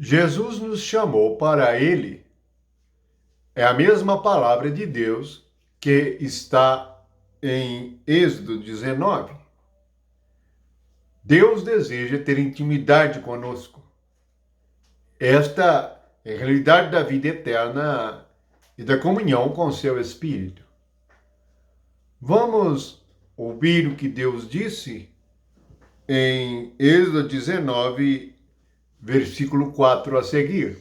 Jesus nos chamou para Ele. É a mesma palavra de Deus que está em Êxodo 19. Deus deseja ter intimidade conosco. Esta é a realidade da vida eterna e da comunhão com o seu Espírito. Vamos ouvir o que Deus disse em Êxodo 19, versículo 4 a seguir.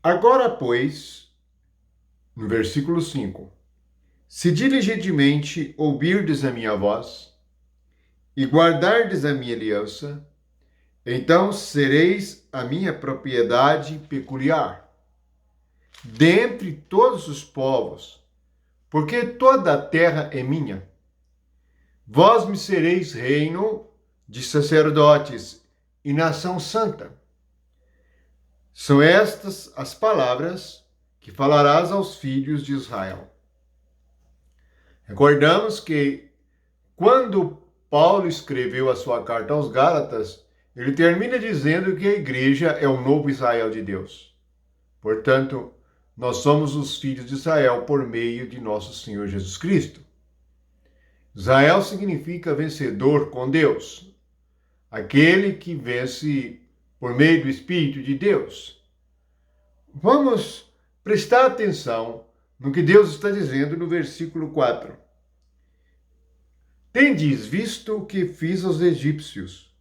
Agora, pois, no versículo 5, se diligentemente ouvirdes a minha voz e guardardes a minha aliança, então sereis a minha propriedade peculiar dentre todos os povos, porque toda a terra é minha. Vós me sereis reino de sacerdotes e nação santa. São estas as palavras que falarás aos filhos de Israel. Recordamos que quando Paulo escreveu a sua carta aos Gálatas, ele termina dizendo que a igreja é o novo Israel de Deus. Portanto, nós somos os filhos de Israel por meio de nosso Senhor Jesus Cristo. Israel significa vencedor com Deus, aquele que vence por meio do Espírito de Deus. Vamos prestar atenção no que Deus está dizendo no versículo 4. Tendes visto o que fiz aos egípcios,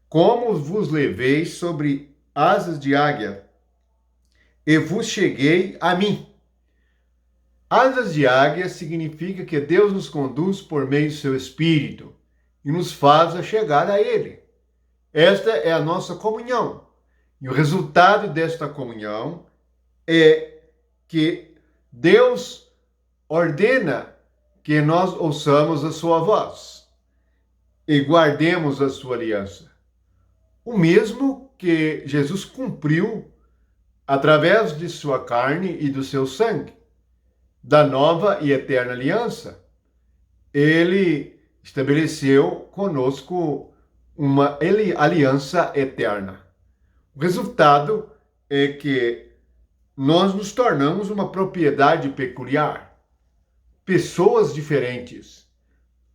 como vos levei sobre asas de águia, e vos cheguei a mim. Asas de águia significa que Deus nos conduz por meio do seu Espírito e nos faz chegar a Ele. Esta é a nossa comunhão. E o resultado desta comunhão é que Deus ordena que nós ouçamos a sua voz e guardemos a sua aliança. O mesmo que Jesus cumpriu através de sua carne e do seu sangue, da nova e eterna aliança. Ele estabeleceu conosco uma aliança eterna. O resultado é que nós nos tornamos uma propriedade peculiar, pessoas diferentes.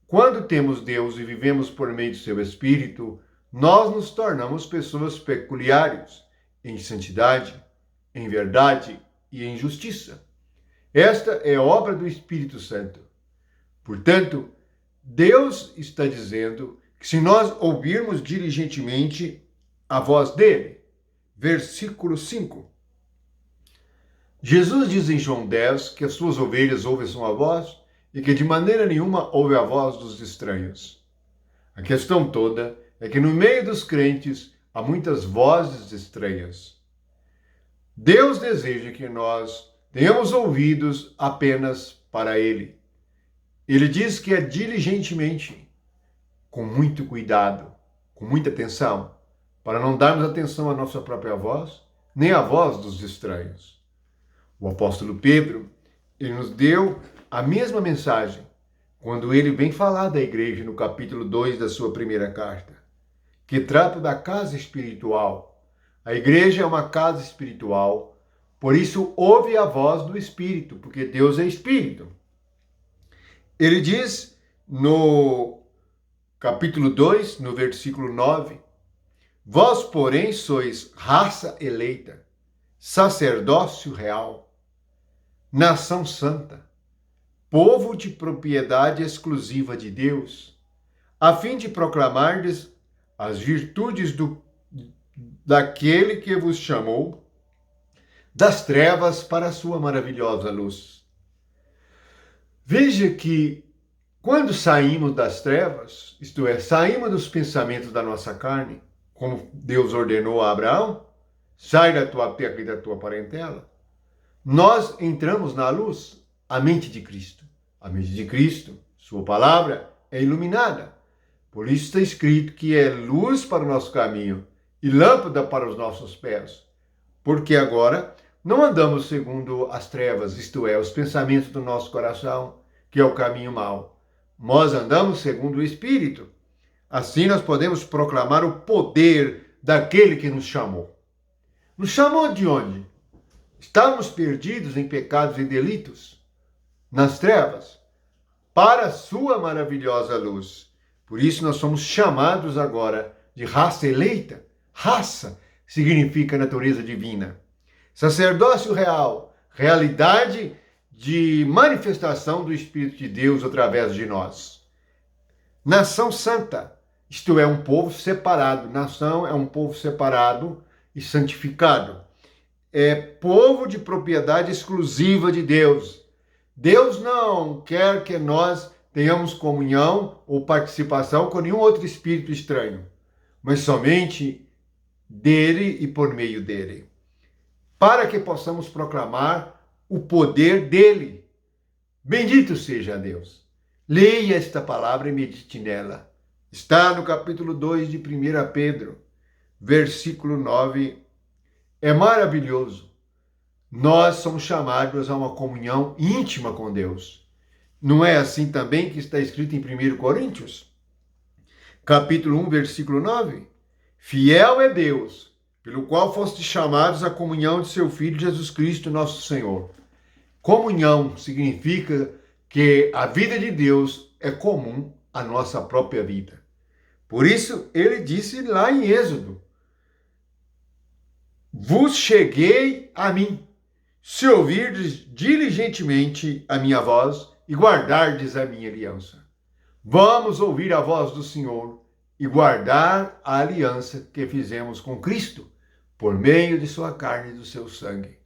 Quando temos Deus e vivemos por meio do seu Espírito, nós nos tornamos pessoas peculiares em santidade, em verdade e em justiça. Esta é obra do Espírito Santo. Portanto, Deus está dizendo que se nós ouvirmos diligentemente a voz dele, versículo 5. Jesus diz em João 10 que as suas ovelhas ouvem sua voz e que de maneira nenhuma ouve a voz dos estranhos. A questão toda é que no meio dos crentes há muitas vozes estranhas. Deus deseja que nós tenhamos ouvidos apenas para Ele. Ele diz que é diligentemente, com muito cuidado, com muita atenção, para não darmos atenção à nossa própria voz, nem à voz dos estranhos. O apóstolo Pedro, ele nos deu a mesma mensagem quando ele vem falar da igreja no capítulo 2 da sua primeira carta, que trata da casa espiritual. A igreja é uma casa espiritual, por isso ouve a voz do Espírito, porque Deus é Espírito. Ele diz no capítulo 2, no versículo 9, vós, porém, sois raça eleita, sacerdócio real, nação santa, povo de propriedade exclusiva de Deus, a fim de proclamardes as virtudes daquele que vos chamou das trevas para a sua maravilhosa luz. Veja que quando saímos das trevas, isto é, saímos dos pensamentos da nossa carne, como Deus ordenou a Abraão, sai da tua terra e da tua parentela, nós entramos na luz, a mente de Cristo. A mente de Cristo, sua palavra, é iluminada. Por isso está escrito que é luz para o nosso caminho e lâmpada para os nossos pés. Porque agora não andamos segundo as trevas, isto é, os pensamentos do nosso coração, que é o caminho mau. Nós andamos segundo o Espírito. Assim nós podemos proclamar o poder daquele que nos chamou. Nos chamou de onde? Estávamos perdidos em pecados e delitos, nas trevas, para a sua maravilhosa luz. Por isso nós somos chamados agora de raça eleita. Raça significa natureza divina. Sacerdócio real, realidade de manifestação do Espírito de Deus através de nós. Nação santa, isto é, um povo separado. Nação é um povo separado e santificado. É povo de propriedade exclusiva de Deus. Deus não quer que nós tenhamos comunhão ou participação com nenhum outro espírito estranho, mas somente dele e por meio dele, para que possamos proclamar o poder dele. Bendito seja Deus. Leia esta palavra e medite nela. Está no capítulo 2 de 1 Pedro, versículo 9. É maravilhoso. Nós somos chamados a uma comunhão íntima com Deus. Não é assim também que está escrito em 1 Coríntios? Capítulo 1, versículo 9. Fiel é Deus, pelo qual fostes chamados à comunhão de seu Filho Jesus Cristo, nosso Senhor. Comunhão significa que a vida de Deus é comum à nossa própria vida. Por isso, ele disse lá em Êxodo: vos cheguei a mim, se ouvirdes diligentemente a minha voz e guardardes a minha aliança. Vamos ouvir a voz do Senhor e guardar a aliança que fizemos com Cristo, por meio de sua carne e do seu sangue,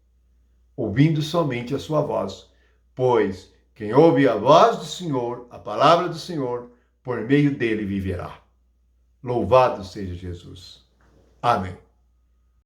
ouvindo somente a sua voz, pois quem ouve a voz do Senhor, a palavra do Senhor, por meio dele viverá. Louvado seja Jesus. Amém.